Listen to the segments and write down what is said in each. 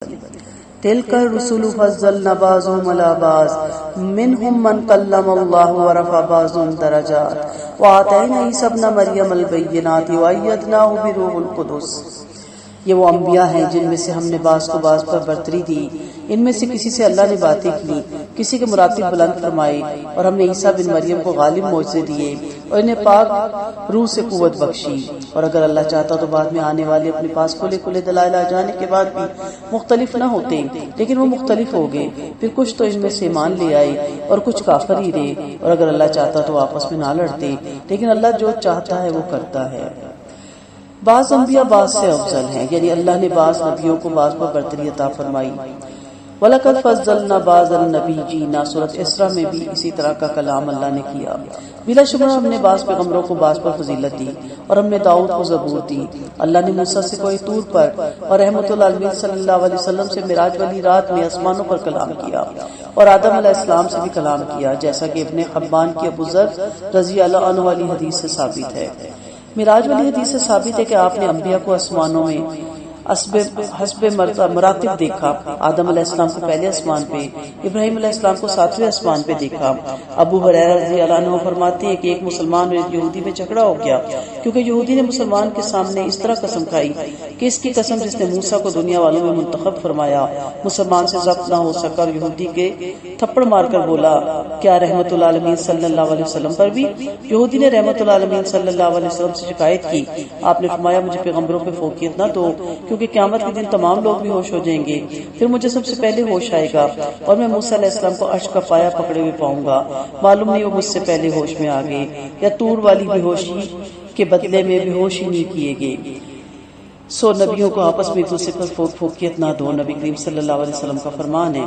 تلك الرسل فضلنا بعضهم على بعض منهم من كلم الله ورفع بعضهم درجات وآتينا عيسى ابن مريم البينات وأيدناه بروح القدس۔ یہ وہ انبیاء ہیں جن میں سے ہم نے بعض کو بعض پر برتری دی، ان میں سے کسی سے اللہ نے باتیں کی، کسی کے مراتب بلند فرمائے، اور ہم نے عیسیٰ بن مریم کو غالب معجزے دیے اور انہیں پاک روح سے قوت بخشی، اور اگر اللہ چاہتا تو بعد میں آنے والے اپنے پاس کھلے کھلے دلائل آ جانے کے بعد بھی مختلف نہ ہوتے، لیکن وہ مختلف ہو گئے، پھر کچھ تو ان میں سے ایمان لے آئے اور کچھ کافر ہی رہے، اور اگر اللہ چاہتا تو آپس میں نہ لڑتے، لیکن اللہ جو چاہتا ہے وہ کرتا ہے۔ بعض انبیاء بعض سے افضل ہیں، یعنی اللہ نے بعض نبیوں کو بعض پر برتری عطا فرمائی۔ وَلَقَدْ فَضَّلْنَا بَعْضَ النَّبِيِّينَ سورۃ اسراء میں بھی اسی طرح کا کلام اللہ نے کیا۔ بلا شبہ ہم نے بعض پیغمبروں کو بعض پر فضیلت دی، اور ہم نے داؤد کو زبور دی۔ اللہ نے موسیٰ سے کوہ طور پر اور رحمت للعالمین صلی اللہ علیہ وسلم سے معراج والی رات میں آسمانوں پر کلام کیا، اور آدم علیہ السلام سے بھی کلام کیا، جیسا کہ ابن حبان کی ابو ذر رضی اللہ عنہ والی حدیث سے ثابت ہے۔ معراج والی حدیث سے ثابت ہے کہ آپ نے انبیاء کو آسمانوں میں حسب مراتب دیکھا۔ آدم علیہ السلام کو پہلے آسمان پہ، ابراہیم علیہ السلام کو 7ویں آسمان پہ دیکھا۔ ابو ہریرہ رضی اللہ عنہ فرماتے ہیں کہ ایک مسلمان اور ایک یہودی میں جھگڑا ہو گیا، کیونکہ یہودی نے مسلمان کے سامنے اس طرح قسم کھائی کہ اس کی قسم جس نے موسیٰ کو دنیا والوں میں منتخب فرمایا مسلمان سے ضبط نہ ہو سکا، اور یہودی کے تھپڑ مار کر بولا کیا رحمت العالمین صلی اللہ علیہ وسلم پر بھی؟ یہودی نے رحمت العالمین صلی اللہ علیہ وسلم سے شکایت کی، آپ نے فرمایا مجھے پیغمبروں پہ فوقیت نہ دو، کیونکہ قیامت کے دن تمام لوگ بھی ہوش ہو جائیں گے، پھر مجھے سب سے پہلے ہوش آئے گا، اور میں موسیٰ علیہ السلام کو عرش کا پایا پکڑے ہوئے پاؤں گا۔ معلوم نہیں وہ مجھ سے پہلے ہوش میں آ گئے یا طور والی بے ہوشی کے بدلے میں بے ہوشی نہیں کیے گئے۔ سو نبیوں کو آپس میں ایک دوسرے پر فوقیت نہ دو، نبی کریم صلی اللہ علیہ وسلم کا فرمان ہے۔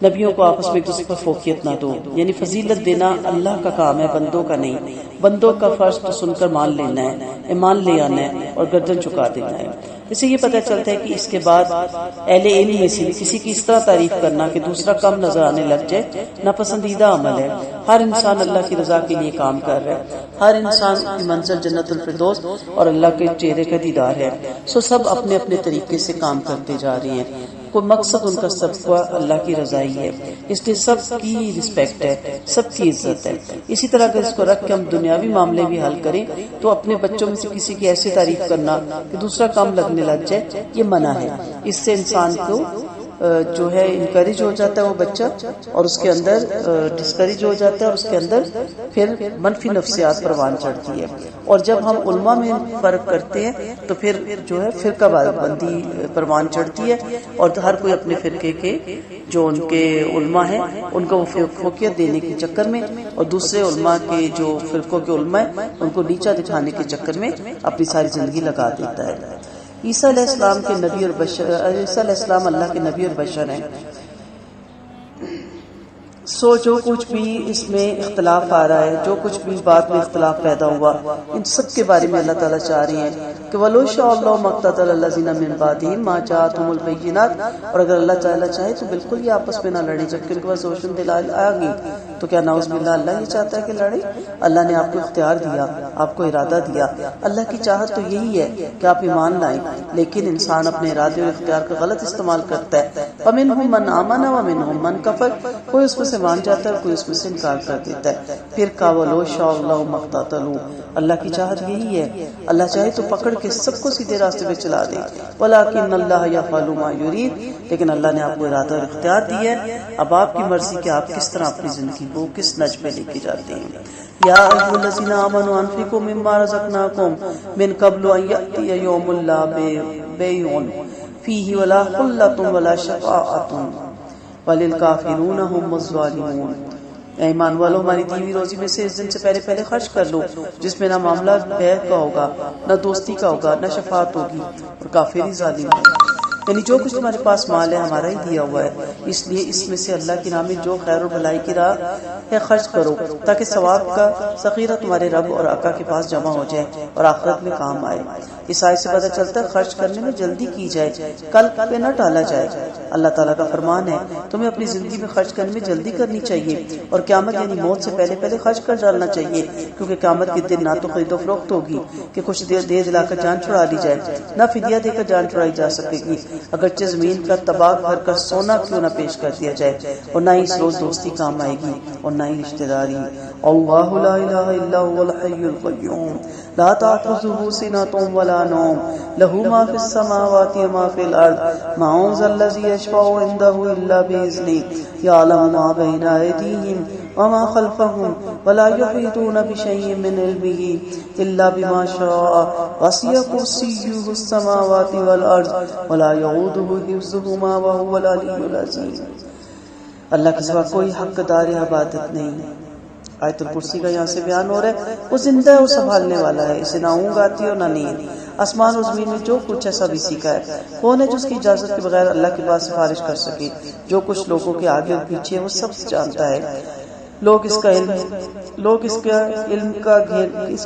نبیوں کو آپس میں ایک دوسرے پر فوقیت نہ دو، یعنی فضیلت دینا اللہ کا کام ہے، بندوں کا نہیں۔ بندوں کا فرض تو سن کر مان لینا ہے، ایمان لے آنا ہے اور گردن جھکا دینا ہے۔ اس سے یہ پتہ چلتا ہے کہ اس کے بعد اہل علم میں سے بھی کسی کی اس طرح تعریف کرنا کہ دوسرا کم نظر آنے لگ جائے ناپسندیدہ عمل ہے۔ ہر انسان اللہ کی رضا کے لیے کام کر رہا ہے، ہر انسان کی منزل جنت الفردوس اور اللہ کے چہرے کا دیدار ہے۔ سو سب اپنے اپنے طریقے سے کام کرتے جا رہے ہیں، کوئی مقصد ان کا سب کو اللہ کی رضائی ہے، اس لیے سب کی رسپیکٹ ہے، سب کی عزت ہے۔ اسی طرح اگر اس کو رکھ کے ہم دنیاوی معاملے بھی حل کریں تو اپنے بچوں میں سے کسی کی ایسی تعریف کرنا کہ دوسرا کام لگنے لگ جائے، یہ منع ہے۔ اس سے انسان کو جو ہے انکریج ہو جاتا ہے وہ بچہ، اور اس کے اندر ڈسکریج ہو جاتا ہے، اور اس کے اندر پھر منفی نفسیات پروان چڑھتی ہے۔ اور جب ہم علماء میں فرق کرتے ہیں تو پھر جو ہے فرقہ بندی پروان چڑھتی ہے، اور ہر کوئی اپنے فرقے کے جو ان کے علماء ہیں ان کو فوقیت دینے کے چکر میں، اور دوسرے علماء کے جو فرقوں کے علماء ہیں ان کو نیچا دکھانے کے چکر میں اپنی ساری زندگی لگا دیتا ہے۔ عیسیٰ علیہ السلام کے نبی اور بشر، عیسیٰ علیہ السلام اللہ کے نبی اور بشر ہیں۔ سو جو کچھ بھی اس میں اختلاف آ رہا ہے، جو کچھ بھی بات میں اختلاف پیدا ہوا، ان سب کے بارے میں اللہ تعالیٰ چاہ رہے ہیں کہ وَلَوْ شَاءَ اللَّهُ مَا اقْتَتَلَ الَّذِينَ مِن بَعْدِهِم مَّا جَاءَتْهُمُ الْبَيِّنَاتُ، اور اگر اللہ تعالیٰ چاہے تو بالکل یہ آپس میں نہ لڑیں جبکہ ان کے پاس روشن دلائل آ گئی، تو کیا نعوذ باللہ اللہ یہ چاہتا ہے کہ لڑیں؟ اللہ نے آپ کو اختیار دیا، آپ کو ارادہ دیا۔ اللہ کی چاہت تو یہی ہے کہ آپ ایمان لائیں، لیکن انسان اپنے ارادے اور اختیار کا غلط استعمال کرتا ہے۔ فَمِنْهُم مَّنْ آمَنَ وَمِنْهُم مَّنْ كَفَرَ، کوئی اس میں سے مان جاتا ہے اور کوئی اس میں سے انکار کر دیتا ہے۔ پھر کہا وَلَوْ شَاءَ اللَّهُ مَا اقْتَتَلُوا، اللہ کی چاہت یہی ہے، اللہ چاہے تو پکڑ کے سب کو سیدھے راستے پہ چلا دے۔ وَلَٰكِنَّ اللَّهَ يَفْعَلُ مَا يُرِيدُ، لیکن اللہ نے آپ کو ارادہ اور اختیار دیا ہے، اب آپ کی مرضی کہ آپ کس طرح اپنی زندگی کو کس نج پہ لے کے جاتے ہیں۔ یا ایھا الذین آمنوا انفقوا مما رزقناکم من قبل ان یأتی یوم لا بیع فیہ ولا خلۃ ولا شفاعۃ وللکافرون هم الظالمون۔ اے ایمان والو، ہماری دی ہوئی روزی میں سے اس دن سے پہلے پہلے خرچ کر لو جس میں نہ معاملہ بیع کا ہوگا، نہ دوستی کا ہوگا، نہ شفاعت ہوگی، اور کافر ہی ظالم ہے۔ یعنی جو کچھ تمہارے پاس مال ہے ہمارا ہی دیا ہوا ہے، اس لیے اس میں سے اللہ کی راہ میں جو خیر و بھلائی کی راہ ہے خرچ کرو، تاکہ ثواب کا ذخیرہ تمہارے رب اور آقا کے پاس جمع ہو جائے اور آخرت میں کام آئے۔ اس آیت سے پتہ چلتا ہے خرچ کرنے میں جلدی کی جائے، کل پہ نہ ٹالا جائے۔ اللہ تعالیٰ کا فرمان ہے تمہیں اپنی زندگی میں خرچ کرنے میں جلدی کرنی چاہیے اور قیامت یعنی موت سے پہلے پہلے خرچ کر ڈالنا چاہیے، کیونکہ قیامت کے دن نہ تو خرید و فروخت ہوگی کہ کچھ دے دلا کر جان چھڑا لی جائے، نہ فدیہ دے کر جان چھڑائی جا سکے گی، اگرچہ زمین کا تباہ بھر کر سونا کیوں نہ پیش کر دیا جائے، اور نہ ہی اس روز دوستی کام آئے گی اور نہ ہی رشتہ داری۔ اللہ لا الہ الا هو الحی القیوم لا تأخذه سنة ولا نوم له ما في السماوات وما في الأرض من ذا الذي يشفع عنده إلا بإذنه يعلم ما بين أيديهم وما خلفهم ولا يحيطون بشيء من علمه إلا بما شاء وسع كرسيه السماوات والأرض ولا يؤوده حفظهما وهو العلي العظيم۔ اللہ کے سوا کوئی حقدار عبادت نہیں۔ آیت الکرسی کا یہاں سے بیان ہو رہا ہے وہ زندہ ہے، وہ سنبھالنے والا ہے، اسے نہ اونگ آتی ہے اور نہ نیند۔ آسمان و زمین میں جو کچھ ہے سب اسی کا ہے۔ کون ہے جو اس کی اجازت کے بغیر اللہ کے پاس سفارش کر سکے؟ جو کچھ لوگوں کے آگے اور پیچھے ہے وہ سب جانتا ہے۔ لوگ اس کے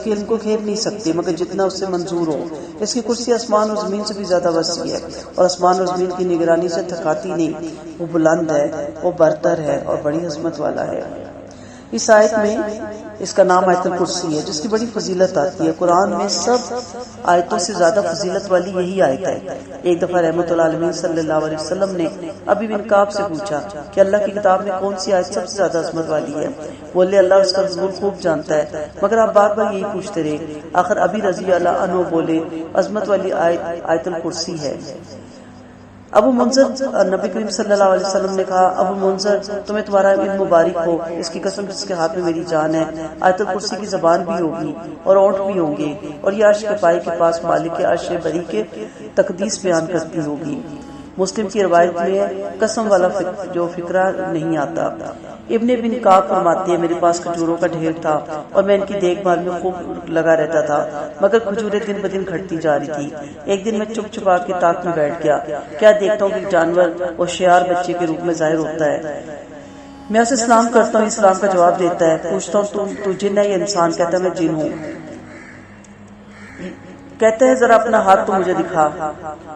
علم کو گھیر نہیں سکتے مگر جتنا اس سے منظور ہو۔ اس کی کرسی آسمان و زمین سے بھی زیادہ وسیع ہے اور آسمان و زمین کی نگرانی سے تھکاتی نہیں۔ وہ بلند ہے، وہ برتر ہے اور بڑی عظمت والا ہے۔ اس آیت میں اس کا نام آیت الکرسی ہے جس کی بڑی فضیلت آتی ہے۔ قرآن میں سب آیتوں سے زیادہ فضیلت والی یہی آیت ہے۔ ایک دفعہ رحمت اللہ علیہ صلی اللہ علیہ وسلم نے ابی بن کعب سے پوچھا کہ اللہ کی کتاب میں کون سی آیت سب سے زیادہ عظمت والی ہے؟ بولے اللہ اس کا حضور خوب جانتا ہے، مگر آپ بار بار یہی پوچھتے رہے۔ آخر ابی رضی اللہ عنہ بولے عظمت والی آیت آیت الکرسی ہے۔ ابو منذر نبی کریم صلی اللہ علیہ وسلم نے کہا ابو منذر تمہیں تمہارا علم مبارک ہو، اس کی قسم جس کے ہاتھ میں میری جان ہے، آیت الکرسی کی زبان بھی ہوگی اور اونٹ بھی ہوں گے اور یہ عرش کے پائے کے پاس مالک عرش بری کے تقدیس بیان کرتی ہوگی۔ مسلم کی روایت میں قسم والا جو فکرہ نہیں آتا۔ ابن بن کعب فرماتے ہیں میرے پاس کھجوروں کا ڈھیر تھا اور میں ان کی دیکھ بھال میں خوب لگا رہتا تھا، مگر کھجوریں دن بدن گھٹتی جا رہی تھی۔ ایک دن میں چپ چھپا کے تاک میں بیٹھ گیا، کیا دیکھتا ہوں کہ جانور اور شیار بچے کے روپ میں ظاہر ہوتا ہے۔ میں اسے سلام کرتا ہوں، اسلام کا جواب دیتا ہے۔ پوچھتا ہوں تو جن ہے یا انسان؟ کہتا ہے میں جن ہوں۔ کہتے ہیں ذرا اپنا ہاتھ تو مجھے دکھا۔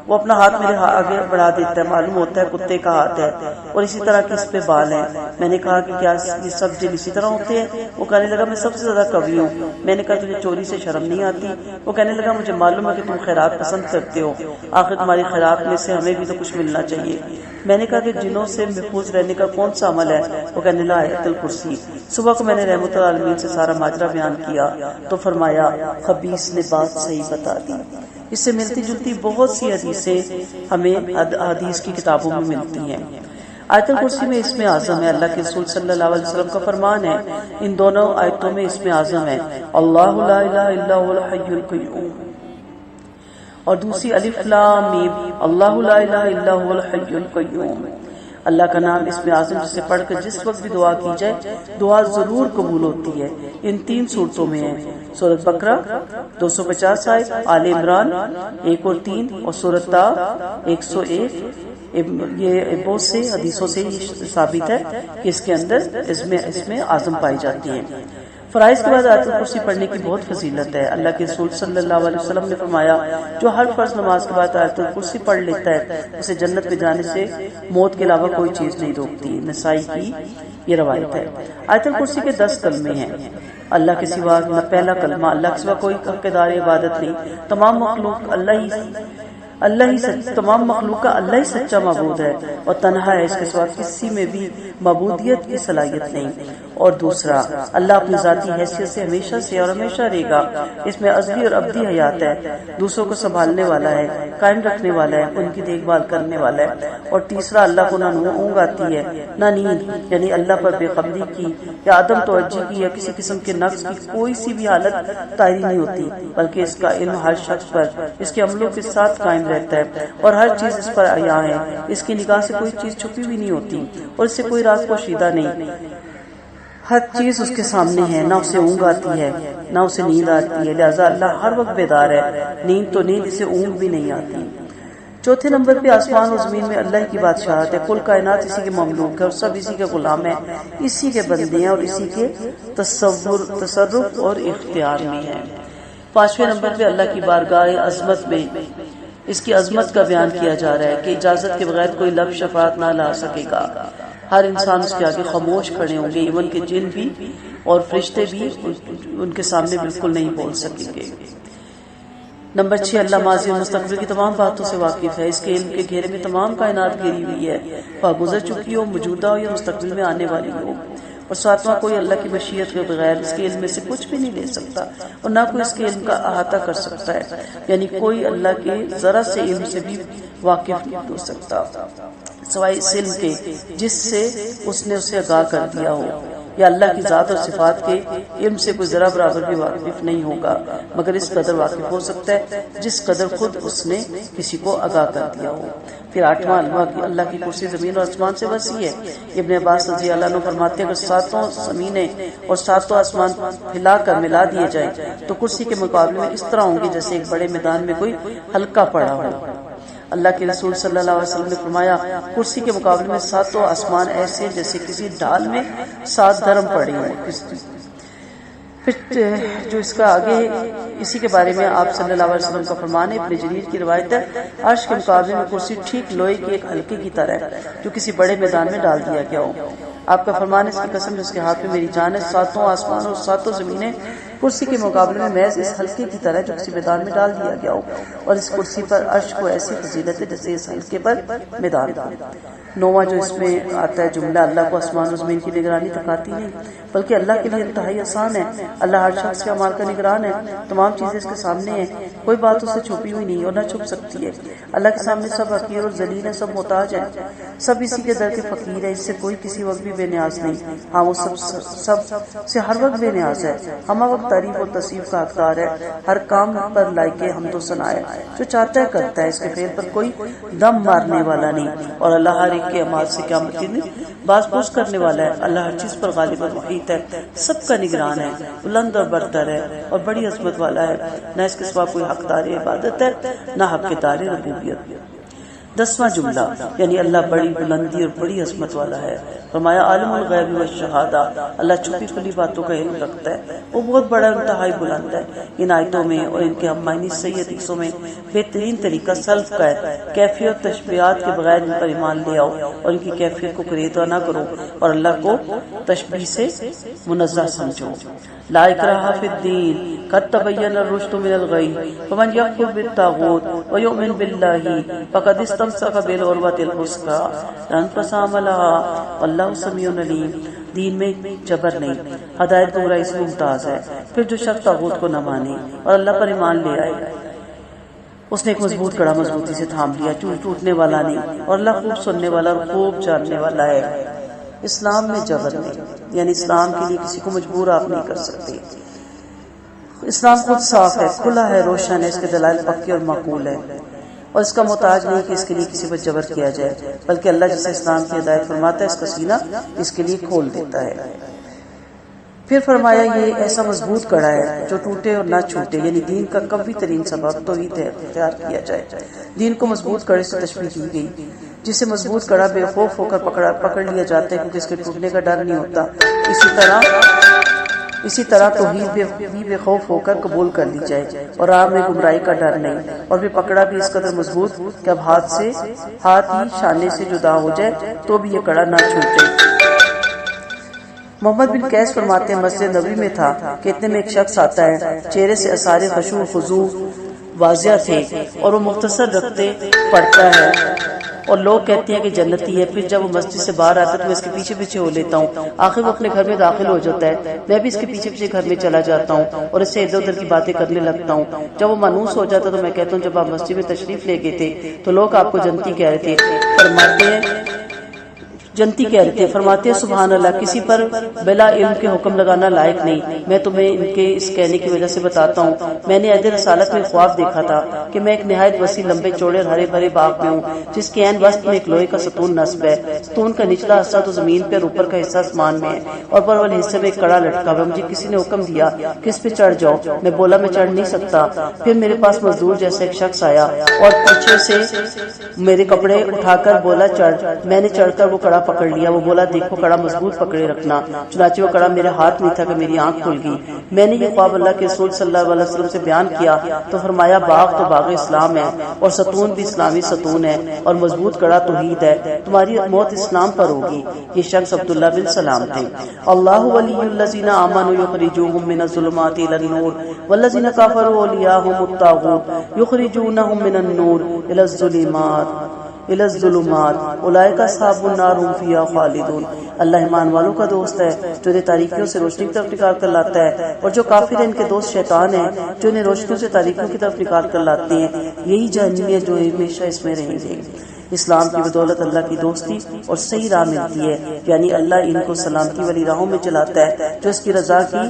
وہ اپنا ہاتھ میرے آگے بڑھا دیتا ہے، معلوم ہوتا ہے کتے کا ہاتھ ہے اور اسی طرح کے اس پہ بال ہیں۔ میں نے کہا کہ کیا یہ سب جن اسی طرح ہوتے ہیں؟ وہ کہنے لگا میں سب سے زیادہ قوی ہوں۔ میں نے کہا تجھے چوری سے شرم نہیں آتی؟ وہ کہنے لگا مجھے معلوم ہے کہ تم خیرات پسند کرتے ہو، آخر تمہاری خیرات میں سے ہمیں بھی تو کچھ ملنا چاہیے۔ میں نے کہا کہ جنوں سے محفوظ رہنے کا کون سا عمل ہے؟ وہ کہنے لگا آیت الکرسی۔ صبح کو میں نے رحمت اللہ علیہ سے سارا ماجرا بیان کیا تو فرمایا خبیث نے بات صحیح بتا دی۔ اس سے ملتی جلتی بہت سی حدیثیں ہمیں حدیث کی کتابوں میں ملتی ہیں۔ آیت الکرسی میں اسم اعظم ہے، اللہ کے رسول صلی اللہ علیہ وسلم کا فرمان ہے۔ ان دونوں آیتوں میں اسم اعظم ہے اللہ لا الہ الا هو الحی القیوم، اور دوسری الف لام میم اللہ لا الہ الا هو الحی القیوم۔ اللہ کا نام اسم اعظم جسے پڑھ کر جس وقت بھی دعا کی جائے دعا ضرور قبول ہوتی ہے۔ ان 3 صورتوں میں ہے، سورۃ بقرہ 250 آیت، آل عمران 1 اور 3 اور سورۃ طٰ 101۔ یہ بہت سے حدیثوں سے یہ ثابت ہے کہ اس کے اندر اسم اعظم پائی جاتی ہیں۔ فرائض کے بعد آیت الکرسی پڑھنے کی بہت فضیلت ہے۔ اللہ کے رسول صلی اللہ علیہ وسلم نے فرمایا جو ہر فرض نماز کے بعد آیت الکرسی پڑھ لیتا ہے اسے جنت میں جانے سے موت کے علاوہ کوئی چیز نہیں روکتی۔ نسائی کی یہ روایت ہے۔ آیت الکرسی کے 10 کلمے ہیں۔ اللہ کے سوا پہلا کلمہ اللہ کے سوا کوئی حقدار عبادت نہیں، تمام مخلوق تمام مخلوق کا اللہ ہی سچا معبود ہے اور تنہا ہے، اس کے سوا کسی میں بھی معبودیت کی صلاحیت نہیں۔ اور دوسرا اللہ اپنی ذاتی حیثیت سے ہمیشہ سے اور ہمیشہ رہے گا، اس میں ازلی اور ابدی حیات ہے، دوسروں کو سنبھالنے والا ہے، قائم رکھنے والا ہے، ان کی دیکھ بھال کرنے والا ہے۔ اور تیسرا اللہ کو نہ اونگ آتی ہے نہ نیند، یعنی اللہ پر بے خبری کی یا عدم توجہ کی یا کسی قسم کے نقص کی کوئی سی بھی حالت طاری نہیں ہوتی، بلکہ اس کا علم ہر شخص پر اس کے عملوں کے ساتھ قائم رہتا ہے اور ہر چیز اس پر عیاں ہے۔ اس کی نگاہ سے کوئی چیز چھپی بھی نہیں ہوتی اور اس سے کوئی راز پوشیدہ نہیں، ہر چیز اس کے سامنے ہے، نہ اسے اونگ آتی ہے نہ اسے نیند آتی ہے، لہذا اللہ ہر وقت بیدار ہے۔ نیند تو نیند، اسے اونگ بھی نہیں آتی۔ چوتھے نمبر پہ آسمان و زمین میں اللہ کی بادشاہت ہے، کل کائنات اسی کے مملوک ہے اور سب اسی کے غلام ہیں، اسی کے بندے ہیں اور اسی کے تصرف اور اختیار میں ہیں۔ 5ویں نمبر پہ اللہ کی بارگاہ عظمت میں اس کی عظمت کا بیان کیا جا رہا ہے کہ اجازت کے بغیر کوئی لفظ شفاعت نہ لا سکے گا. ہر انسان اس کے آگے خاموش کھڑے ہوں گے، ایون کے جن بھی اور فرشتے بھی ان کے سامنے بالکل نہیں بول سکیں گے. نمبر 6، اللہ ماضی اور مستقبل کی تمام باتوں سے واقف ہے. اس کے علم کے گھیرے میں تمام کائنات گھیری ہوئی ہے، وہ گزر چکی ہو، موجودہ ہو یا مستقبل میں آنے والی ہو. اور 7واں، کوئی اللہ کی مشیت کے بغیر اس کے علم میں سے کچھ بھی نہیں لے سکتا اور نہ کوئی اس کے علم کا احاطہ کر سکتا ہے، یعنی کوئی اللہ کے ذرا سے علم سے بھی واقف نہیں ہو سکتا سوائے اس علم کے جس سے اس نے اسے آگاہ کر دیا ہو. یا اللہ کی ذات اور صفات کے علم سے کوئی ذرا برابر بھی واقف نہیں ہوگا مگر اس قدر واقف ہو سکتا ہے جس قدر خود اس نے کسی کو آگاہ کر دیا ہو. پھر 8واں، اللہ کی کرسی زمین اور آسمان سے وسیع ہے. ابن عباس رضی اللہ عنہ فرماتے ہیں اگر 7 زمینیں اور 7 آسمان پھیلا کر ملا دیے جائیں تو کرسی کے مقابلے میں اس طرح ہوں گی جیسے ایک بڑے میدان میں کوئی حلقہ پڑا ہو. اللہ کے رسول صلی اللہ علیہ وسلم نے فرمایا کرسی کے مقابلے میں 7 آسمان ایسے جیسے کسی ڈھال میں 7 دھرم پڑے ہوں. پھر جو اس کا آگے اسی کے بارے میں آپ صلی اللہ علیہ وسلم کا فرمان ہے، ابن جریر کی روایت ہے، عرش کے مقابلے میں کرسی ٹھیک لوہے کے ایک حلقے کی طرح ہے جو کسی بڑے میدان میں ڈال دیا گیا ہو. آپ کا فرمان ہے، اس کی قسم جس کے ہاتھ میں میری جان ہے، 7 آسمان اور 7 زمینیں کرسی کے مقابلے میں محض اس حلقے کی طرح جو کسی میدان میں ڈال دیا گیا ہو، اور اس کرسی پر عرش کو ایسی فضیلت ہے جیسے اس حلقے پر میدان تھا. 9واں جو اس میں آتا ہے جملہ، اللہ کو آسمان و زمین کی نگرانی تک آتی نہیں بلکہ اللہ کے لیے انتہائی آسان ہے. اللہ ہر شخص کے اعمال کا نگران ہے، تمام چیزیں اس کے سامنے ہیں، کوئی بات اس سے چھپی ہوئی نہیں اور نہ چھپ سکتی ہے. اللہ کے سامنے سب حقیر اور ذلیل ہیں، سب محتاج ہیں، سب اسی کے در کے فقیر ہے. اس سے کوئی کسی وقت بھی بے نیاز نہیں. ہاں وہ سب سے ہر وقت بے نیاز ہے، ہم وقت تعریف اور تصیف کا حقدار ہے، ہر کام پر لائق حمد و ثنا ہے، جو چاہتا ہے کرتا ہے، اس کے فعل پر کوئی دم مارنے والا نہیں. اور اللہ ہر ایک کے اعمال سے قیامت کے دن باز پوچھ کرنے والا ہے. اللہ ہر چیز پر غالب اور محیط ہے، سب کا نگران ہے، بلند اور برتر ہے اور بڑی عظمت والا ہے. نہ اس کے سوا کوئی حقدار عبادت ہے نہ حقدار ربوبیت. 10واں جملہ، یعنی اللہ بڑی بلندی اور بڑی عظمت والا ہے. فرمایا عالم الغیب والشہادہ، اللہ چھپی کھلی باتوں کا علم رکھتا ہے، وہ بہت بڑا انتہائی بلند ہے. ان آیتوں میں اور ان کے ہم معنی صحیح حدیثوں میں بہترین طریقہ سلف کا ہے. کیفیت تشبیہات کے بغیر ان پر ایمان لے آؤ اور ان کی کیفیت کو خریدا نہ کرو اور اللہ کو تشبیہ سے منزہ سمجھو. لا اکراہ فی الدین قد تبین الرشد من الغی فمن یکفر بالطاغوت ویؤمن باللہ فقد استمسک بالعروۃ الوثقی لا انفصام لها واللہ سمیع علیم. دین میں جبر نہیں، ہدایت گمراہی سے ممتاز ہے. پھر جو شخص طاغوت کو نہ مانے اور اللہ پر ایمان لے آئے اس نے ایک مضبوط کڑا مضبوطی سے تھام لیا، ٹوٹنے والا نہیں، اور اللہ خوب سننے والا اور خوب جاننے والا ہے. اسلام میں جبر نہیں، یعنی اسلام کے لیے کسی کو مجبور آپ نہیں کر سکتے. اسلام خود صاف ہے، کھلا ہے، روشن ہے، اس کے دلائل پکے اور معقول ہے اور اس کا محتاج نہیں کہ اس کے لیے کسی پر جبر کیا جائے، بلکہ اللہ جسے اسلام کی ہدایت فرماتا ہے اس کا سینہ اس کے لیے کھول دیتا ہے. پھر فرمایا یہ ایسا مضبوط کڑا ہے جو ٹوٹے اور نہ چھوٹے، یعنی دین کا قوی ترین سبب توحید اختیار کیا جائے. دین کو مضبوط کڑے سے تشبیہ کی گئی، جسے مضبوط کڑا بے خوف ہو کر پکڑ لیا جاتا ہے کیونکہ اس کے ٹوٹنے کا ڈر نہیں ہوتا. اسی طرح توحید بھی بے خوف ہو کر قبول کر لی جائے اور آپ میں گمراہی کا ڈر نہیں، اور بھی پکڑا بھی اس قدر مضبوط کہ اب ہاتھ ہی شانے سے جدا ہو جائے تو بھی یہ کڑا نہ چھوٹے. محمد بن قیس فرماتے ہیں مسجد نبوی میں تھا کہ اتنے میں ایک شخص آتا ہے، چہرے سے اثار خشوع و خضوع واضح تھے اور وہ مختصر رکھتے پڑتا ہے اور لوگ کہتے ہیں کہ جنتی ہے. پھر جب وہ مسجد سے باہر آتا ہے تو میں اس کے پیچھے پیچھے ہو لیتا ہوں، آخر وہ اپنے گھر میں داخل ہو جاتا ہے، میں بھی اس کے پیچھے پیچھے گھر میں چلا جاتا ہوں اور اس سے ادھر ادھر کی باتیں کرنے لگتا ہوں. جب وہ مانوس ہو جاتا تو میں کہتا ہوں جب آپ مسجد میں تشریف لے گئے تھے تو لوگ آپ کو جنتی کہہ رہے تھے، فرماتے ہیں سبحان اللہ، کسی پر بلا علم کے حکم لگانا لائق نہیں. میں تمہیں ان کے اس کہنے کی وجہ سے بتاتا ہوں. میں نے عہد رسالت میں خواب دیکھا تھا کہ میں ایک نہایت وسیع لمبے چوڑے اور ہرے بھرے باغ میں ہوں جس کے عین وسط میں ایک لوہے کا ستون نصب ہے. ستون کا نچلا حصہ تو زمین پہ اور اوپر کا حصہ آسمان میں ہے اور اوپر والے حصے میں ایک کڑا لٹکا ہوا. مجھے کسی نے حکم دیا کہ اس پہ چڑھ جاؤ. میں بولا میں چڑھ نہیں سکتا. پھر میرے پاس مزدور جیسا ایک شخص آیا اور پیچھے سے میرے کپڑے اٹھا کر بولا چڑھ. میں نے چڑھ کر وہ کڑا پکڑ لیا. وہ بولا دیکھو کڑا مضبوط پکڑے رکھنا. چنانچہ وہ کڑا میرے ہاتھ میں تھا کہ میری آنکھ کھل گئی. میں نے یہ خواب اللہ کے رسول صلی اللہ علیہ وسلم سے بیان کیا تو فرمایا باغ تو باغ اسلام ہے اور ستون بھی اسلامی ستون ہے اور مضبوط کڑا توحید ہے. تمہاری موت اسلام پر ہوگی. یہ شخص عبداللہ بن سلام تھے. اللہ ولی الذین آمنوا یخرجوہم من الظلمات الی النور والذین کفروا اولیاءہم الطاغوت یخرجونہم من النور الی الظلمات اولئک اصحاب النار هم فیہا خالدون. اللہ ایمان والوں کا دوست ہے جو انہیں تاریکیوں سے روشنی کی طرف نکال کر لاتا ہے، اور جو کافر ہیں ان کے دوست شیطان ہیں جو انہیں روشنیوں سے تاریکیوں کی طرف نکال کر لاتے ہیں. یہی جہنمی ہے جو ہمیشہ اس میں رہیں گے. اسلام کی بدولت اللہ کی دوستی اور صحیح راہ ملتی ہے، یعنی اللہ ان کو سلامتی والی راہوں میں چلاتا ہے جو اس کی رضا کی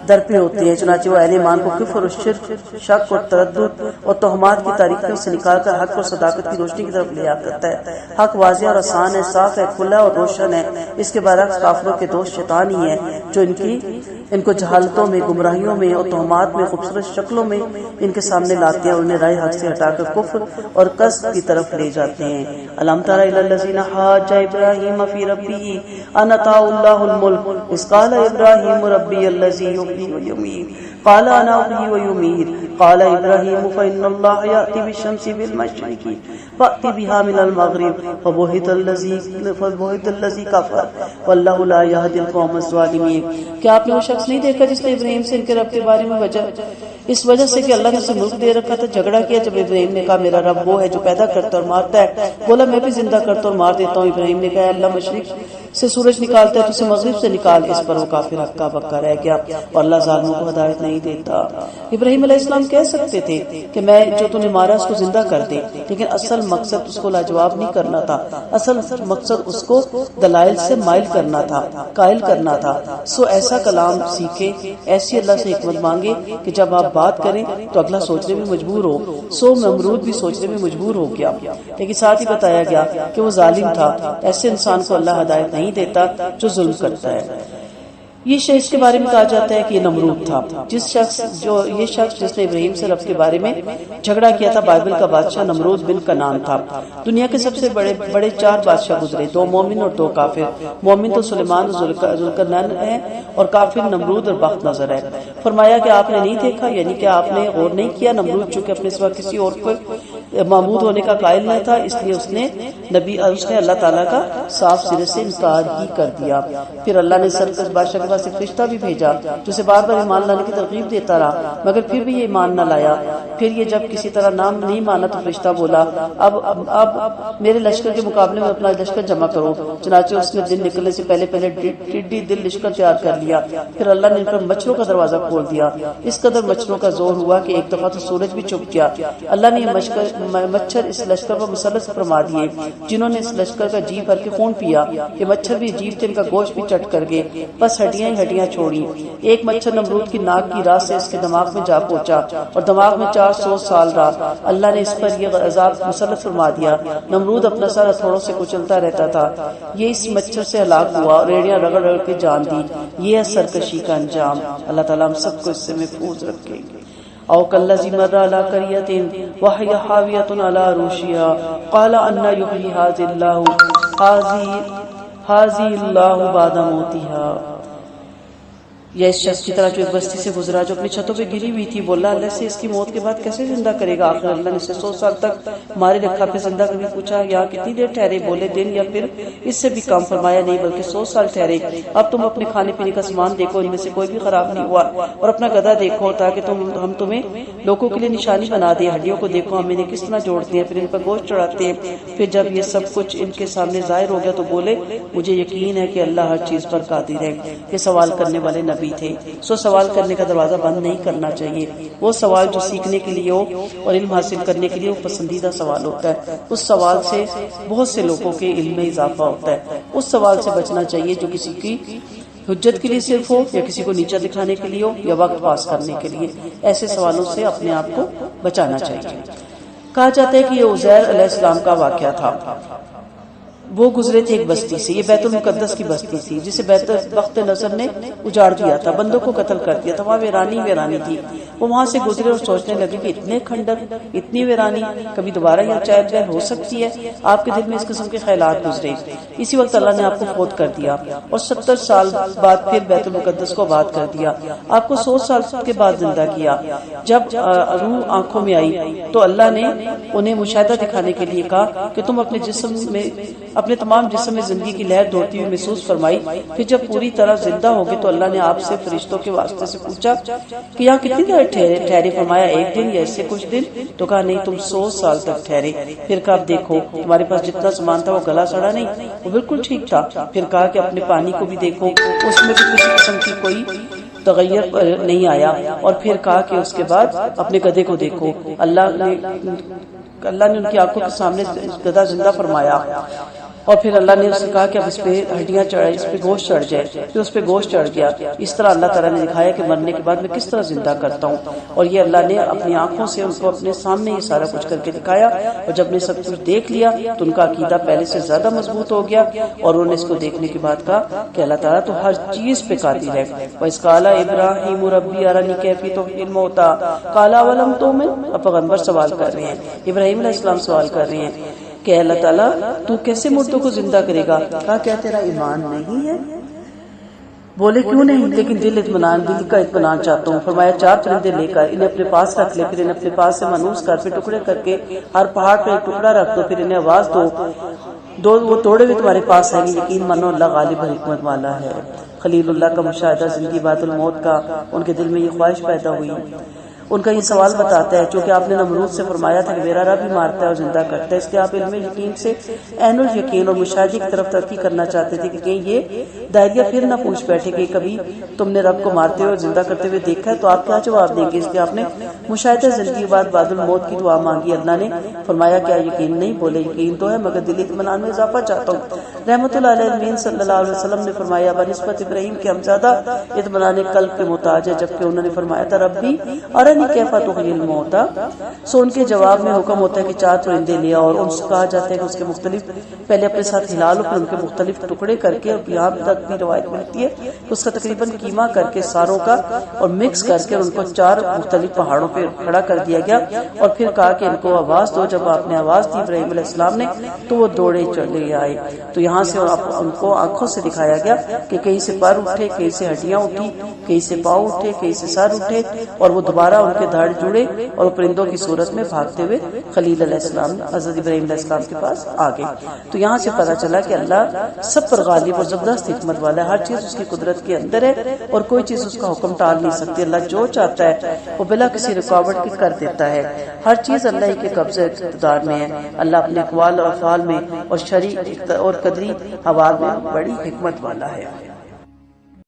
در پہ ہوتے ہیں. چنانچہ وہ اہل ایمان کو کفر اور شرک، شک اور تردد اور تہمات کی تاریکیوں سے نکال کر حق اور صداقت کی روشنی کی طرف لے کرتا ہے. حق واضح اور آسان ہے، صاف ہے، کھلا اور روشن ہے. اس کے برعکس کافروں کے دوست شیطان ہی ہیں جو ان کو جہالتوں میں، گمراہیوں میں اور تہمات میں خوبصورت شکلوں میں ان کے سامنے لاتے ہیں اور انہیں راہ حق سے ہٹا کر کفر اور قصد کی طرف لے جاتے ہیں. الم تر الی الذین حاج ابراہیم فی ربہ ان آتاہ اللہ الملک اذ قال ابراہیم ربی الذی یحیی ویمیت قال انا احیی ویمیت قال ابراہیم فإن اللہ یأتی بالشمس بالمشرق فأتی بها من المغرب فبہت الذی کفر واللہ لا یہدی القوم الظالمین. کیا آپ نے وہ شخص نہیں دیکھا جس نے ابراہیم سے ان کے رب کے بارے میں اس وجہ سے کہ اللہ نے اسے ملک دے رکھا تھا جھگڑا کیا؟ جب ابراہیم نے کہا میرا رب وہ ہے جو پیدا کرتا اور مارتا ہے، بولا میں بھی زندہ کرتا اور مار دیتا ہوں. ابراہیم نے کہا اللہ مشرق سے سورج نکالتا ہے تو اسے مغرب سے نکال. اس پر وہ کافر ہکا بکا رہ گیا اور اللہ ظالموں کو ہدایت نہیں دیتا. ابراہیم علیہ السلام کہہ سکتے تھے کہ میں جو تو نے مارا اس کو زندہ کر دے، لیکن اصل مقصد اس کو لاجواب نہیں کرنا تھا. اصل مقصد اس کو دلائل سے مائل کرنا تھا، قائل کرنا تھا. سو ایسا کلام سیکھے، ایسی اللہ سے حکمت مانگے کہ جب آپ بات کریں تو اگلا سوچنے میں مجبور ہو. سو نمرود بھی سوچنے میں مجبور ہو گیا، لیکن ساتھ ہی بتایا گیا کہ وہ ظالم تھا. ایسے انسان کو اللہ ہدایت نہیں دیتا جو ظلم کرتا ہے. یہ شخص کے بارے میں کہا جاتا ہے کہ یہ نمرود تھا. یہ شخص جس نے ابراہیم سے رب کے بارے میں جھگڑا کیا تھا بائبل کا بادشاہ نمرود بن کنعان تھا. دنیا کے سب سے بڑے 4 بادشاہ گزرے، 2 مومن اور 2 کافر. مومن تو سلیمان ذوالقرنین ہے اور کافر نمرود اور بخت نظر ہے. فرمایا کہ آپ نے نہیں دیکھا، یعنی کہ آپ نے غور نہیں کیا. نمرود چونکہ اپنے سوا کسی اور کو معبود ہونے کا قائل نہ تھا، اس لیے اس نے اللہ تعالیٰ کا صاف سرے سے انکار ہی کر دیا. پھر اللہ نے سرکش بادشاہ کے پاس ایک فرشتہ بھی بھیجا جو اسے بار بار ایمان لانے کی ترغیب دیتا رہا، مگر پھر بھی یہ ایمان نہ لایا. پھر یہ جب کسی طرح نام نہیں مانا تو فرشتہ بولا اب میرے لشکر کے مقابلے میں اپنا لشکر جمع کرو. چنانچہ اس نے دن نکلنے سے پہلے ٹڈی دل لشکر تیار کر لیا. پھر اللہ نے ان پر مچھروں کا دروازہ کھول دیا. اس قدر مچھروں کا زور ہوا کہ ایک دفعہ تو سورج بھی چھپ گیا. اللہ نے مچھر اس لشکر پر مسلط فرما دیے جنہوں نے اس لشکر کا جی بھر کے خون پیا. یہ مچھر بھی عجیب تھے، ان کا گوشت بھی چٹ کر گئے، بس ہڈیاں ہی ہڈیاں چھوڑی. ایک مچھر نمرود کی ناک کی راہ سے اس کے دماغ میں جا پہنچا اور دماغ میں 400 سال رہا. اللہ نے اس پر یہ عذاب مسلط فرما دیا. نمرود اپنا سر ہتھوڑوں سے کچلتا رہتا تھا. یہ اس مچھر سے ہلاک ہوا اور ایڑیاں رگڑ رگڑ کے جان دی. یہ ہے سرکشی کا انجام. اللہ تعالیٰ ہم سب کو اس سے محفوظ رکھے. او کالذی مر علی قریۃ وہی حاویۃ علی عروشہا قال انا یحیی ھذہ اللہ بعد موتہا. یا اس شخص کی طرح جو ایک بستی سے گزرا جو اپنی چھتوں پہ گری ہوئی تھی، بولا اللہ سے اس کی موت کے بعد کیسے زندہ کرے گا؟ آخر اللہ نے اسے 100 سال تک مارے رکھا. پھر زندہ کبھی پوچھا یہاں کتنی دیر ٹھہرے؟ بولے دن یا پھر اس سے بھی کم. فرمایا نہیں بلکہ 100 سال ٹھہرے. اب تم اپنے کھانے پینے کا سامان دیکھو، ان میں سے کوئی بھی خراب نہیں ہوا، اور اپنا گدھا دیکھو تاکہ ہم تمہیں لوگوں کے لیے نشانی بنا دیں. ہڈیوں کو دیکھو ہم انہیں کس طرح جوڑتے ہیں، پھر ان پر گوشت چڑھاتے ہیں. پھر جب یہ سب کچھ ان کے سامنے ظاہر ہو گیا تو بولے مجھے یقین ہے کہ اللہ ہر چیز پر قادر ہے. یہ سوال کرنے والے نبی تھے. سوال کرنے کا دروازہ بند نہیں کرنا چاہیے. وہ سوال جو سیکھنے کے لیے ہو اور علم حاصل کرنے کے لیے وہ پسندیدہ سوال ہوتا ہے. اس سوال سے بہت سے لوگوں کے علم میں اضافہ ہوتا ہے. اس سوال سے بچنا چاہیے جو کسی کی حجت کے لیے صرف ہو یا کسی کو نیچا دکھانے کے لیے ہو یا وقت پاس کرنے کے لیے. ایسے سوالوں سے اپنے آپ کو بچانا چاہیے. کہا جاتا ہے کہ یہ عزیر علیہ السلام کا واقعہ تھا. وہ گزرے تھے ایک بستی سے، یہ بیت المقدس کی بستی تھی جسے بیت وقت نظر نے اجاڑ دیا تھا، بندوں کو قتل کر دیا تھا، وہاں ویرانی ویرانی تھی۔ وہ وہاں سے گزرے اور سوچنے لگے کہ اتنے کھنڈر، اتنی ویرانی، کبھی دوبارہ یہ چہل پہل ہو سکتی ہے؟ آپ کے دل میں اس قسم کے خیالات گزرے۔ اسی وقت اللہ نے آپ کو فوت کر دیا اور 70 سال بعد پھر بیت المقدس کو آباد کر دیا۔ آپ کو 100 سال کے بعد زندہ کیا۔ جب روح آنکھوں میں آئی تو اللہ نے انہیں مشاہدہ دکھانے کے لیے کہا کہ تم اپنے جسم میں، اپنے تمام جسم میں زندگی کی لہر دوڑتی ہوئی محسوس فرمائی۔ پھر جب پوری طرح زندہ ہو گئے تو اللہ نے آپ سے فرشتوں کے واسطے سے پوچھا کہ یہاں کتنی دیر ٹھہرے؟ فرمایا ایک دن یا اس سے کچھ دن؟ تو کہا نہیں، تم 100 سال تک ٹھہرے۔ پھر کہا اب دیکھو تمہارے پاس جتنا سامان تھا وہ گلا سڑا نہیں، وہ بالکل ٹھیک تھا۔ پھر کہا کہ اپنے پانی کو بھی دیکھو، اس میں بھی کسی قسم کی کوئی تغیر نہیں آیا۔ اور پھر کہا کہ اس کے بعد اپنے گدھے کو دیکھو، اللہ نے ان کی آنکھوں کے سامنے گدھا زندہ فرمایا۔ اور پھر اللہ نے اسے کہا کہ اب اس پہ ہڈیاں چڑھائے، اس پہ گوشت چڑھ جائے، پھر اس پہ گوشت چڑھ گیا۔ اس طرح اللہ تعالیٰ نے دکھایا کہ مرنے کے بعد میں کس طرح زندہ کرتا ہوں، اور یہ اللہ نے اپنی آنکھوں سے ان کو اپنے سامنے یہ سارا کچھ کر کے دکھایا۔ اور جب نے سب کچھ دیکھ لیا تو ان کا عقیدہ پہلے سے زیادہ مضبوط ہو گیا، اور انہوں نے اس کو دیکھنے کے بعد کہا کہ اللہ تعالیٰ تو ہر چیز پہ قادر ہے۔ وَإِذْ قَالَ إِبْرَاهِيمُ رَبِّي أَرِنِي كَيْفَ تُحْيِي الْمَوْتَىٰ قَالَ أَوَلَمْ تُؤْمِنْ۔ اب پیغمبر سوال کر رہے ہیں، ابراہیم علیہ السلام سوال کر رہے ہیں کہ اللہ تعالیٰ تو کیسے مردوں کو زندہ کرے گا؟ کہا کیا تیرا ایمان نہیں ہے؟ بولے کیوں نہیں، لیکن دل کا اطمینان چاہتا ہوں۔ فرمایا 4 پرندے لے کر انہیں اپنے پاس رکھ لے، پھر انہیں اپنے پاس سے منوس کر، پھر ٹکڑے کر کے ہر پہاڑ پہ ایک ٹکڑا رکھ دو، پھر انہیں آواز دو، وہ توڑے ہوئے تمہارے پاس آئیں گے، یقین مانو اللہ غالب اور حکمت والا ہے۔ خلیل اللہ کا مشاہدہ، زندگی بعد الموت کا، ان کے دل میں یہ خواہش پیدا ہوئی۔ ان کا یہ سوال بتاتا ہے، چونکہ آپ نے نمرود سے فرمایا تھا کہ میرا رب ہی مارتا ہے اور زندہ کرتا ہے، اس لیے آپ علم یقین سے عین الیقین اور مشاہدے کی طرف ترقی کرنا چاہتے تھے کہ کہیں یہ دائریہ پھر نہ پوچھ بیٹھے کہ کبھی تم نے رب کو مارتے ہوئے اور زندہ کرتے ہوئے دیکھا ہے، تو آپ کیا جواب دیں گے؟ اس لیے آپ نے مشاہدہ زندگی بعد الموت کی دعا مانگی۔ اللہ نے فرمایا کیا یقین نہیں؟ بولے یقین تو ہے، مگر دلی اطمینان میں اضافہ چاہتا ہوں۔ رحمت اللہ علیہ صلی اللہ علیہ وسلم نے فرمایا بنسبت ابراہیم کے ہم زیادہ اطمینان قلب کے محتاج ہے، جبکہ انہوں نے فرمایا تھا ربی ارنی کیف تحیی الموتیٰ۔ سو ان کے جواب میں حکم ہوتا ہے کہ 4 پرندے لیا، اور ان سے کہا جاتا ہے کہ اس کے مختلف پہلے اپنے ساتھ ہلا لو، پھر ان کے مختلف ٹکڑے کر کے، اور یہاں تک بھی روایت ملتی ہے کہ اس کا تقریباً قیمہ کر کے ساروں کا اور مکس کر کے ان کو 4 مختلف پہاڑوں پہ کھڑا کر دیا گیا، اور پھر کہا کہ ان کو آواز دو۔ جب آپ نے آواز دی ابراہیم علیہ السلام نے تو وہ دوڑے چلے آئے۔ تو یہاں سے ان کو آنکھوں سے دکھایا گیا کہ کہیں سے پر اٹھے، کہیں سے ہڈیاں اٹھی، کہیں سے پاؤں اٹھے، کہیں سے سر اٹھے، اور وہ دوبارہ ان کے دھڑ جڑے اور پرندوں کی صورت میں بھاگتے ہوئے خلیل علیہ السلام حضرت ابراہیم علیہ السلام کے پاس آ گئے۔ تو یہاں سے پتہ چلا کہ اللہ سب پر غالب اور زبردست حکمت والا ہے، ہر چیز اس کی قدرت کے اندر ہے اور کوئی چیز اس کا حکم ٹال نہیں سکتی۔ اللہ جو چاہتا ہے وہ بلا کسی رکاوٹ کے کر دیتا ہے، ہر چیز اللہ کے قبضے اقتدار میں ہے۔ اللہ اپنے اقوال اور افعال میں اور شرعی اور قدری حوال میں بڑی حکمت والا ہے۔